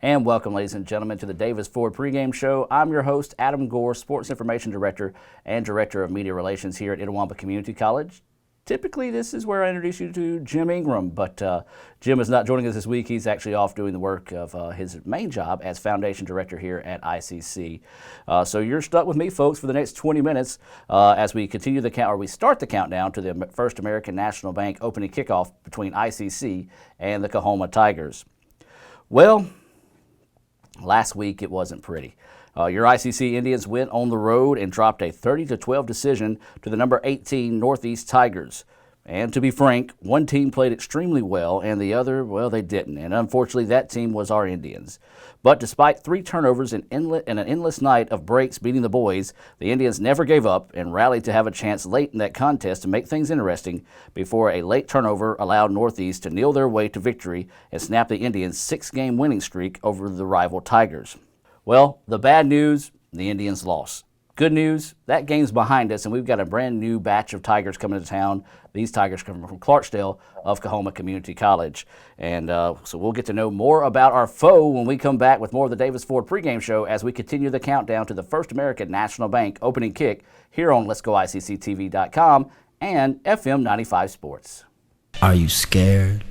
And welcome, ladies and gentlemen, to the Davis Ford Pregame Show. I'm your host, Adam Gore, Sports Information Director and Director of Media Relations here at Itawamba Community College. Typically, this is where I introduce you to Jim Ingram, but Jim is not joining us this week. He's actually off doing the work of his main job as Foundation Director here at ICC. So you're stuck with me, folks, for the next 20 minutes as we continue we start the countdown to the First American National Bank opening kickoff between ICC and the Coahoma Tigers. Well, last week it wasn't pretty. Your ICC Indians went on the road and dropped a 30-12 decision to the number 18 Northeast Tigers. And to be frank, one team played extremely well and the other, well, they didn't. And unfortunately, that team was our Indians. But despite 3 turnovers and an endless night of breaks beating the boys, the Indians never gave up and rallied to have a chance late in that contest to make things interesting before a late turnover allowed Northeast to kneel their way to victory and snap the Indians' 6-game winning streak over the rival Tigers. Well, the bad news, the Indians lost. Good news, that game's behind us, and we've got a brand new batch of Tigers coming to town. These Tigers come from Clarksdale of Coahoma Community College. And so we'll get to know more about our foe when we come back with more of the Davis Ford Pregame Show as we continue the countdown to the First American National Bank opening kick here on Let'sGoICCTV.com and FM 95 Sports. Are you scared?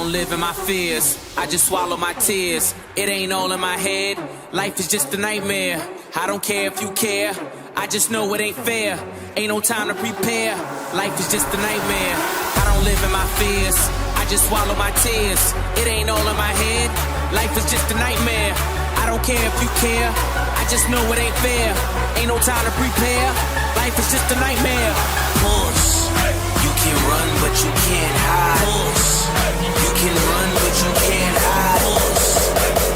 Live in my fears, I just swallow my tears. It ain't all in my head, life is just a nightmare. I don't care if you care, I just know it ain't fair. Ain't no time to prepare, life is just a nightmare. I don't live in my fears, I just swallow my tears. It ain't all in my head, life is just a nightmare. I don't care if you care, I just know it ain't fair. Ain't no time to prepare, life is just a nightmare. Push, you can run but you can't hide. Push, you can run but you can't hide.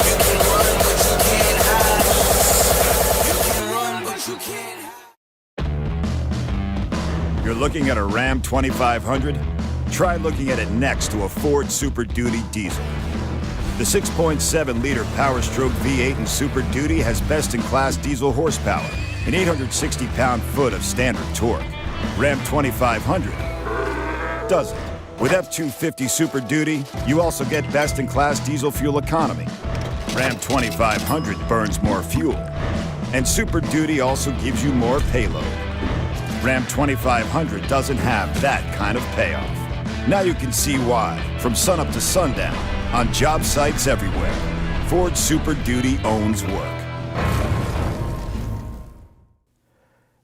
You can run but you can't hide. You can run but you can't hide. You're looking at a Ram 2500? Try looking at it next to a Ford Super Duty diesel. The 6.7-liter Power Stroke V8 in Super Duty has best-in-class diesel horsepower and 860 pound-foot of standard torque. Ram 2500 doesn't. With F250 Super Duty, you also get best-in-class diesel fuel economy. Ram 2500 burns more fuel. And Super Duty also gives you more payload. Ram 2500 doesn't have that kind of payoff. Now you can see why, from sunup to sundown, on job sites everywhere, Ford Super Duty owns work.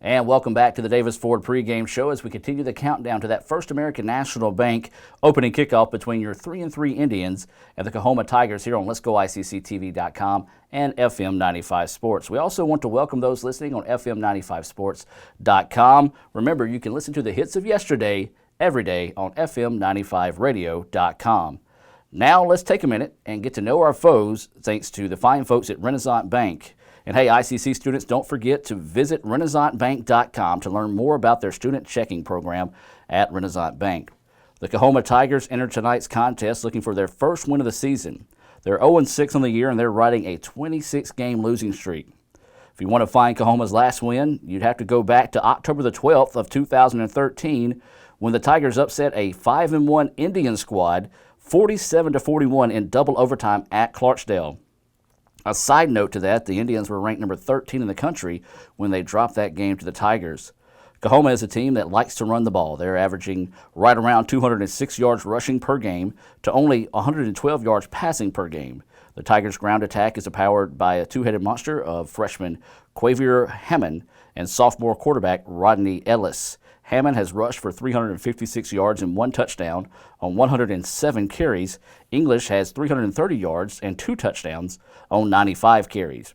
And welcome back to the Davis Ford Pregame Show as we continue the countdown to that First American National Bank opening kickoff between your 3-3 Indians and the Coahoma Tigers here on Let'sGoICCTV.com and FM 95 Sports. We also want to welcome those listening on FM 95Sports.com. Remember, you can listen to the hits of yesterday every day on FM95Radio.com. Now let's take a minute and get to know our foes thanks to the fine folks at Renaissance Bank. And hey, ICC students, don't forget to visit RenaissanceBank.com to learn more about their student checking program at Renaissance Bank. The Coahoma Tigers enter tonight's contest looking for their first win of the season. They're 0-6 on the year and they're riding a 26-game losing streak. If you want to find Coahoma's last win, you'd have to go back to October the 12th of 2013 when the Tigers upset a 5-1 Indian squad 47-41 in double overtime at Clarksdale. A side note to that, the Indians were ranked number 13 in the country when they dropped that game to the Tigers. Coahoma is a team that likes to run the ball. They're averaging right around 206 yards rushing per game to only 112 yards passing per game. The Tigers' ground attack is powered by a two-headed monster of freshman Quavier Hammond and sophomore quarterback Rodney Ellis. Hammond has rushed for 356 yards and 1 touchdown on 107 carries. English has 330 yards and 2 touchdowns on 95 carries.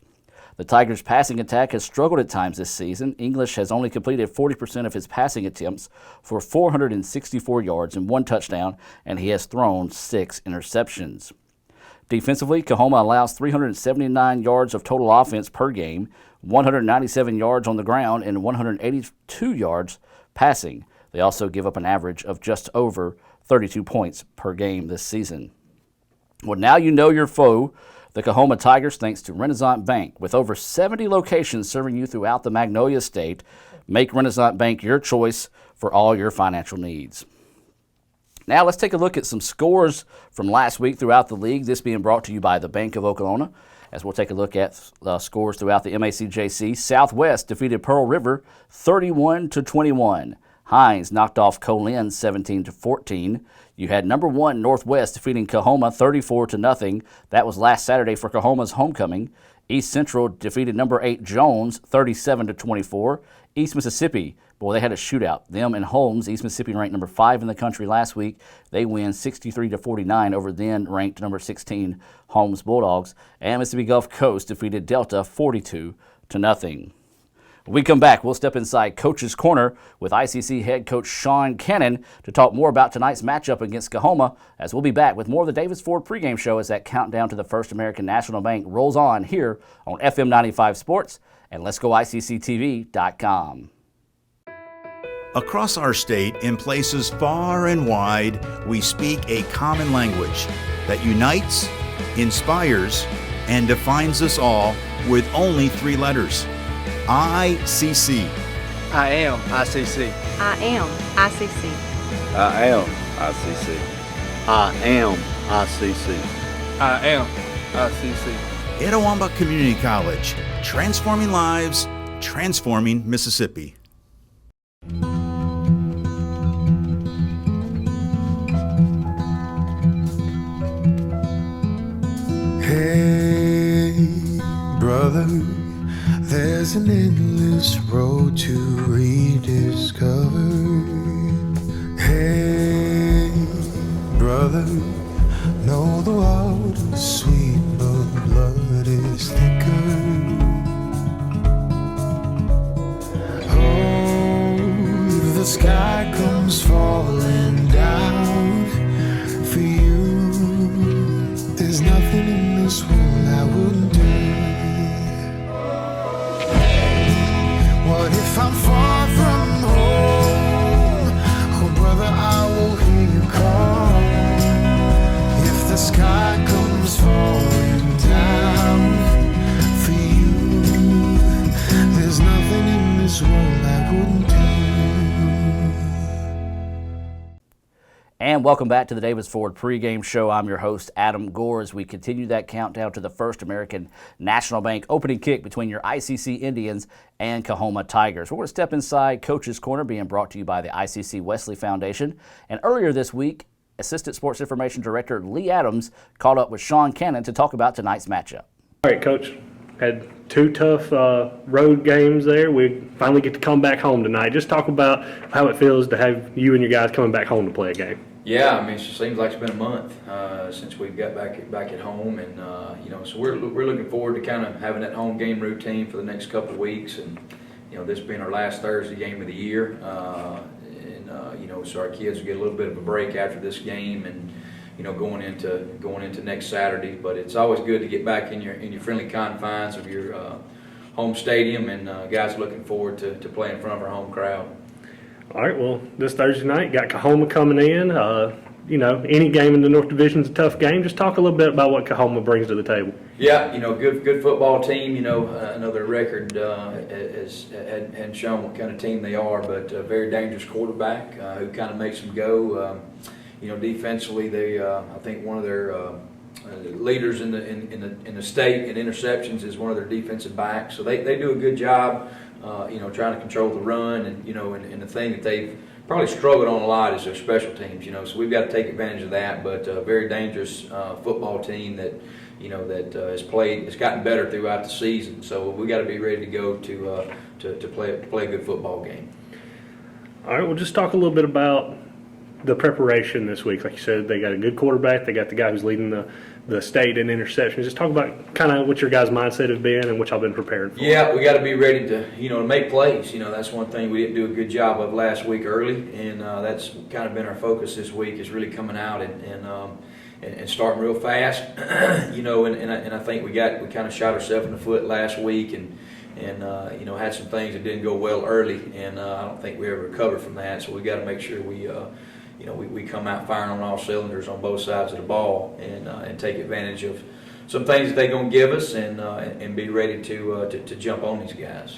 The Tigers' passing attack has struggled at times this season. English has only completed 40% of his passing attempts for 464 yards and 1 touchdown, and he has thrown 6 interceptions. Defensively, Coahoma allows 379 yards of total offense per game, 197 yards on the ground, and 182 yards passing. They also give up an average of just over 32 points per game this season. Well, now you know your foe, the Coahoma Tigers, thanks to Renaissance Bank. With over 70 locations serving you throughout the Magnolia State, make Renaissance Bank your choice for all your financial needs. Now let's take a look at some scores from last week throughout the league, this being brought to you by the Bank of Oklahoma. As we'll take a look at scores throughout the MACJC, Southwest defeated Pearl River 31-21. Hines knocked off Colin 17-14. You had number 1 Northwest defeating Coahoma 34-0. That was last Saturday for Coahoma's homecoming. East Central defeated number 8 Jones 37-24. East Mississippi, boy, they had a shootout. Them and Holmes, East Mississippi ranked number 5 in the country last week. They win 63-49 over then ranked number 16 Holmes Bulldogs. And Mississippi Gulf Coast defeated Delta 42-0. When we come back, we'll step inside Coach's Corner with ICC head coach Sean Cannon to talk more about tonight's matchup against Coahoma, as we'll be back with more of the Davis Ford pregame show as that countdown to the First American National Bank rolls on here on FM 95 Sports and Let'sGoICCTV.com. Across our state, in places far and wide, we speak a common language that unites, inspires, and defines us all with only 3 letters. ICC. I am ICC. I am ICC. I am ICC. I am ICC. I am ICC. Itawamba Community College, transforming lives, transforming Mississippi. Hey, brother, there's an endless road to rediscover. Hey, brother, know the water's sweet, but blood is thicker. Oh, the sky comes falling down for you. There's nothing in this world I wouldn't do. What if I'm far from home? Oh, brother, I will hear you call. If the sky comes falling down for you, there's nothing in this world I wouldn't do. And welcome back to the Davis Ford pregame show. I'm your host, Adam Gore, as we continue that countdown to the First American National Bank opening kick between your ICC Indians and Coahoma Tigers. We're going to step inside Coach's Corner, being brought to you by the ICC Wesley Foundation. And earlier this week, Assistant Sports Information Director Lee Adams caught up with Sean Cannon to talk about tonight's matchup. All right, Coach. Had 2 tough road games there. We finally get to come back home tonight. Just talk about how it feels to have you and your guys coming back home to play a game. Yeah, I mean, it seems like it's been a month since we got back at home, and so we're looking forward to kind of having that home game routine for the next couple of weeks, and this being our last Thursday game of the year, so our kids will get a little bit of a break after this game, and going into next Saturday. But it's always good to get back in your friendly confines of your home stadium, and guys looking forward to playing in front of our home crowd. All right, well, this Thursday night, got Coahoma coming in. Any game in the North Division is a tough game. Just talk a little bit about what Coahoma brings to the table. Yeah, good football team. I know their record hadn't shown what kind of team they are, but a very dangerous quarterback who kind of makes them go. Defensively, they I think one of their leaders in the state in interceptions is one of their defensive backs. So they do a good job. Trying to control the run, and and the thing that they've probably struggled on a lot is their special teams. So we've got to take advantage of that. But a very dangerous football team that has gotten better throughout the season. So we got to be ready to go to play a good football game. All right, well, just talk a little bit about the preparation this week. Like you said, they got a good quarterback. They got the guy who's leading the the state in interceptions. Just talk about kind of what your guys' mindset has been and what y'all been preparing for. Yeah, we got to be ready to, to make plays. That's one thing we didn't do a good job of last week early, and that's kind of been our focus this week, is really coming out and starting real fast. And I think we kind of shot ourselves in the foot last week, and had some things that didn't go well early, and I don't think we ever recovered from that. So we got to make sure we come out firing on all cylinders on both sides of the ball, and take advantage of some things that they're going to give us, and be ready to jump on these guys.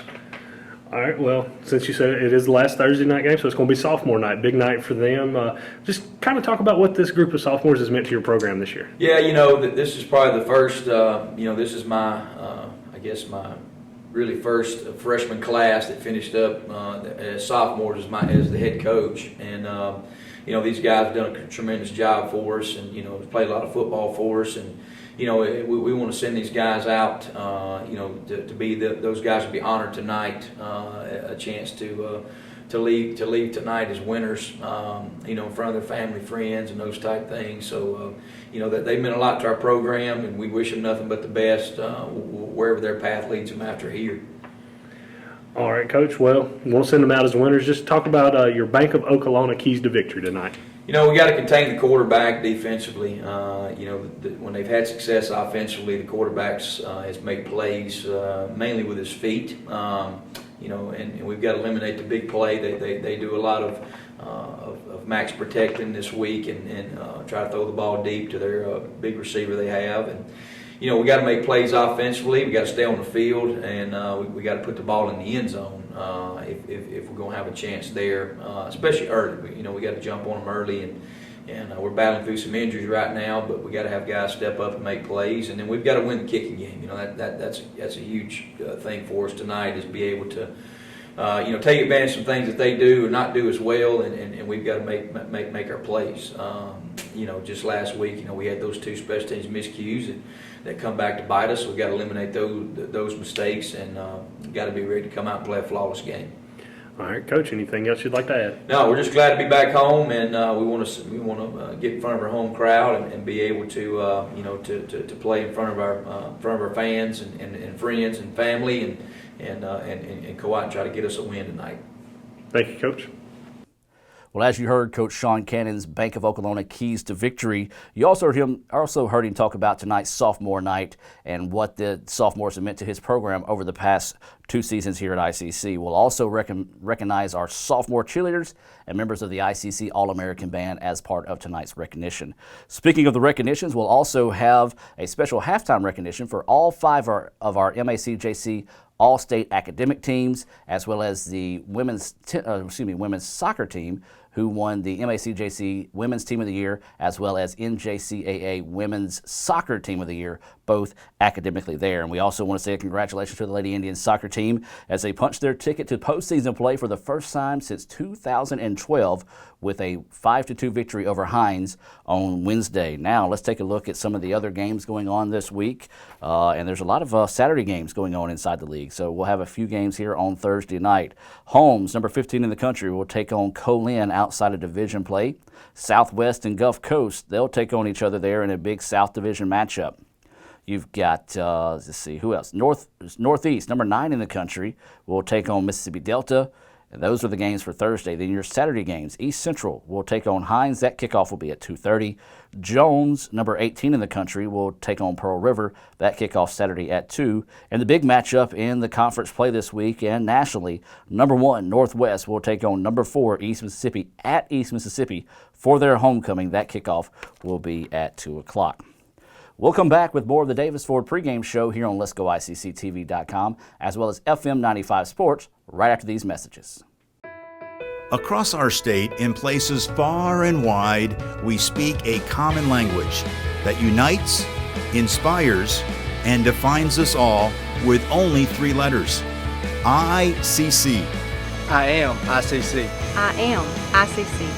All right, well, since you said it is the last Thursday night game, so it's going to be sophomore night, big night for them. Just kind of talk about what this group of sophomores has meant to your program this year. Yeah, this is probably the first, this is my really first freshman class that finished up as sophomores as the head coach. And, these guys have done a tremendous job for us, and, played a lot of football for us. And, we want to send these guys out, to be those guys will be honored tonight, a chance to leave tonight as winners, in front of their family, friends, and those type things. So, that they meant a lot to our program, and we wish them nothing but the best wherever their path leads them after here. All right, Coach. Well, we want to send them out as winners. Just talk about your Bank of Okolona keys to victory tonight. We got to contain the quarterback defensively. When they've had success offensively, the quarterback has made plays mainly with his feet. And we've got to eliminate the big play. They do a lot of max protecting this week, and try to throw the ball deep to their big receiver they have. And we got to make plays offensively. We got to stay on the field, and we got to put the ball in the end zone if we're going to have a chance there, especially early. We got to jump on them early, and we're battling through some injuries right now, but we got to have guys step up and make plays, and then we've got to win the kicking game. That's a huge thing for us tonight, is be able to take advantage of some things that they do or not do as well, and we've got to make our plays. Just last week, we had those two special teams miscues that come back to bite us. So we've got to eliminate those mistakes, and got to be ready to come out and play a flawless game. All right, Coach. Anything else you'd like to add? No, we're just glad to be back home, and we want to get in front of our home crowd and be able to to play in front of our fans and friends and family, and go out and try to get us a win tonight. Thank you, Coach. Well, as you heard Coach Sean Cannon's Bank of Okolona keys to victory, you also heard him talk about tonight's sophomore night and what the sophomores have meant to his program over the past 2 seasons here at ICC. We'll also recognize our sophomore cheerleaders and members of the ICC All-American Band as part of tonight's recognition. Speaking of the recognitions, we'll also have a special halftime recognition for all 5 of our MACJC All-State academic teams, as well as the women's soccer team, who won the MACJC Women's Team of the Year, as well as NJCAA Women's Soccer Team of the Year, both academically there. And we also want to say congratulations to the Lady Indians soccer team as they punched their ticket to postseason play for the first time since 2012 with a 5-2 victory over Hines on Wednesday. Now let's take a look at some of the other games going on this week. And there's a lot of Saturday games going on inside the league. So we'll have a few games here on Thursday night. Holmes, number 15 in the country, will take on Colin outside of division play. Southwest and Gulf Coast, they'll take on each other there in a big South Division matchup. You've got, let's see, who else? Northeast, number 9 in the country, will take on Mississippi Delta. And those are the games for Thursday. Then your Saturday games, East Central will take on Hines. That kickoff will be at 2:30. Jones, number 18 in the country, will take on Pearl River. That kickoff Saturday at 2. And the big matchup in the conference play this week and nationally, number 1, Northwest, will take on number 4, East Mississippi at East Mississippi for their homecoming. That kickoff will be at 2 o'clock. We'll come back with more of the Davis Ford pregame show here on Let'sGoICCTV.com, as well as FM 95 Sports, right after these messages. Across our state, in places far and wide, we speak a common language that unites, inspires, and defines us all with only 3 letters. ICC. I am ICC. I am ICC.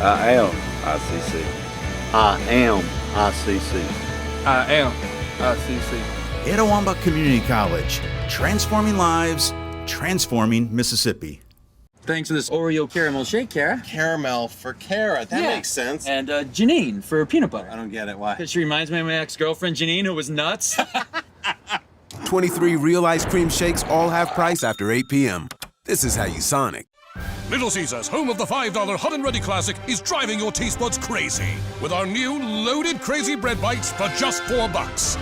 I am ICC. I am ICC. I am ICC. Itawamba Community College, transforming lives, transforming Mississippi. Thanks for this Oreo caramel shake, Kara. Caramel for Kara. That makes sense. And Janine for peanut butter. I don't get it. Why? Because she reminds me of my ex-girlfriend Janine, who was nuts. 23 real ice cream shakes, all half price after 8 p.m. This is how you Sonic. Little Caesars, home of the $5 Hot and Ready Classic, is driving your taste buds crazy with our new loaded Crazy Bread Bites for just $4.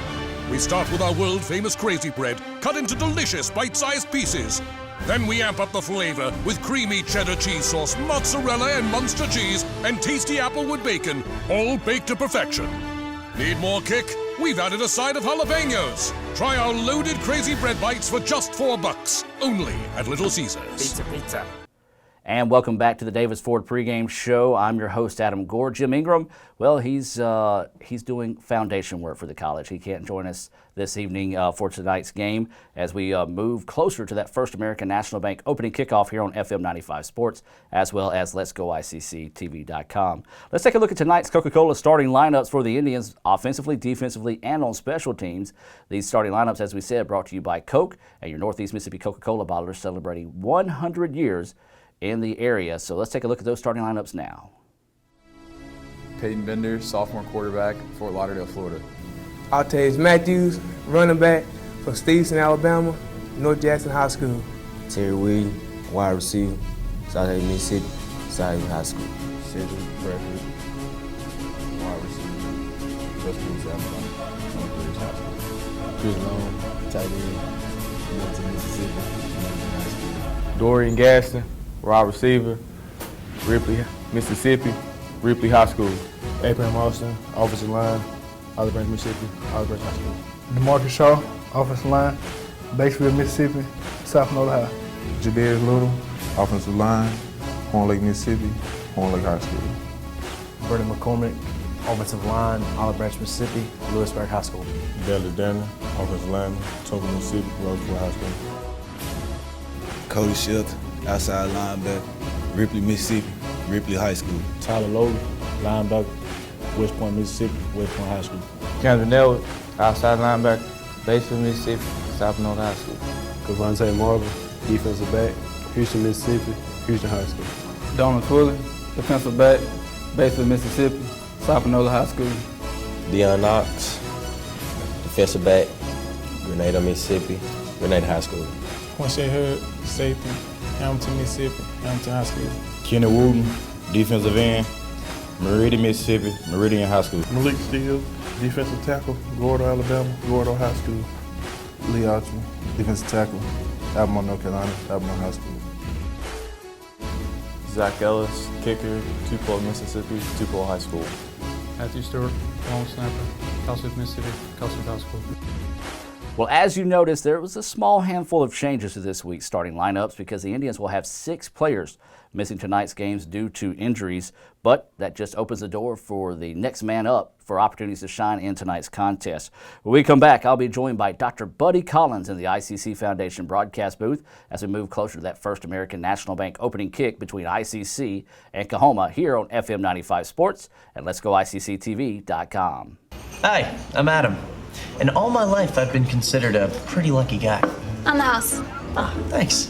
We start with our world-famous Crazy Bread, cut into delicious bite-sized pieces. Then we amp up the flavor with creamy cheddar cheese sauce, mozzarella and Munster cheese, and tasty applewood bacon, all baked to perfection. Need more kick? We've added a side of jalapenos. Try our loaded Crazy Bread Bites for just $4, only at Little Caesars. Pizza. And welcome back to the Davis Ford pregame show. I'm your host, Adam Gore. Jim Ingram, well, he's doing foundation work for the college. He can't join us this evening for tonight's game as we move closer to that First American National Bank opening kickoff here on FM 95 Sports, as well as Let'sGoICCTV.com. Let's take a look at tonight's Coca-Cola starting lineups for the Indians, offensively, defensively, and on special teams. These starting lineups, as we said, brought to you by Coke and your Northeast Mississippi Coca-Cola bottlers celebrating 100 years in the area. So let's take a look at those starting lineups now. Peyton Bender, sophomore quarterback, Fort Lauderdale, Florida. Altez Matthews, running back for Stevenson, Alabama, North Jackson High School. Terry Williams, wide receiver, South Haven, Mississippi, South Haven High School. Cedric Bradford, wide receiver, West Alabama, North Ridge High School. Chris Long, tight end, Milton, Mississippi, Milton High School. Dorian Gaston, wide receiver, Ripley, Mississippi, Ripley High School. Abraham Austin, offensive line, Olive Branch, Mississippi, Olive Branch High School. DeMarcus Shaw, offensive line, Batesville, Mississippi, South Florida High. Jadarius Little, offensive line, Horn Lake, Mississippi, Horn Lake High School. Bernie McCormick, offensive line, Olive Branch, Mississippi, Lewisburg High School. Dallas Danner, offensive lineman, Token, Mississippi, Roseville High School. Cody Shelton, outside linebacker, Ripley, Mississippi, Ripley High School. Tyler Logan, linebacker, West Point, Mississippi, West Point High School. Kendra Nelwood, outside linebacker, Batesville, Mississippi, South North High School. Cavante Marvin, defensive back, Houston, Mississippi, Houston High School. Donald Twilly, defensive back, Batesville, Mississippi, South North High School. Deion Knox, defensive back, Grenada, Mississippi, Grenada High School. Quincy Hood, safety, Hamilton, Mississippi, Hamilton High School. Kenny Wooten, defensive end, Meridian, Mississippi, Meridian High School. Malik Steele, defensive tackle, Gordo, Alabama, Gordo High School. Lee Archman, defensive tackle, Alabama, North Carolina, Alabama High School. Zach Ellis, kicker, Tupelo, Mississippi, Tupelo High School. Matthew Stewart, long snapper, Calsmith, Mississippi, Calsmith High School. Well, as you noticed, there was a small handful of changes to this week's starting lineups because the Indians will have 6 players missing tonight's games due to injuries, but that just opens the door for the next man up for opportunities to shine in tonight's contest. When we come back, I'll be joined by Dr. Buddy Collins in the ICC Foundation broadcast booth as we move closer to that First American National Bank opening kick between ICC and Coahoma here on FM 95 Sports and Let'sGoICCTV.com. Hi, I'm Adam. And all my life, I've been considered a pretty lucky guy. On the house. Ah, thanks.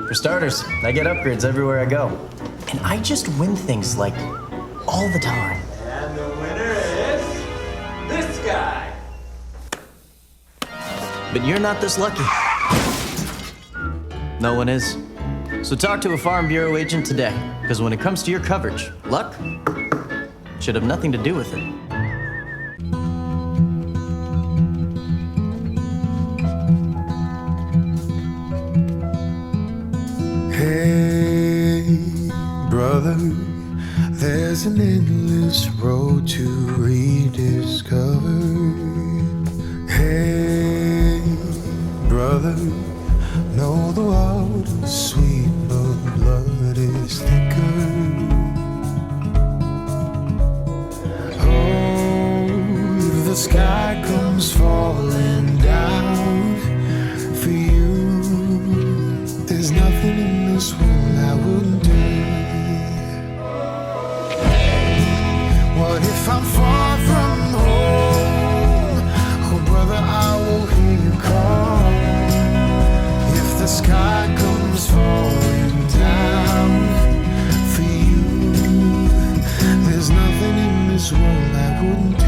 For starters, I get upgrades everywhere I go. And I just win things like all the time. And the winner is this guy. But you're not this lucky. No one is. So talk to a Farm Bureau agent today, because when it comes to your coverage, luck should have nothing to do with it. Hey, brother, there's an endless road to rediscover. Hey, brother, know the water's sweet, but blood is thicker. Oh, the sky comes falling down for you. There's nothing in this world I wouldn't do. What if I'm far from home? Oh, brother, I will hear you call. If the sky comes falling down this world I wouldn't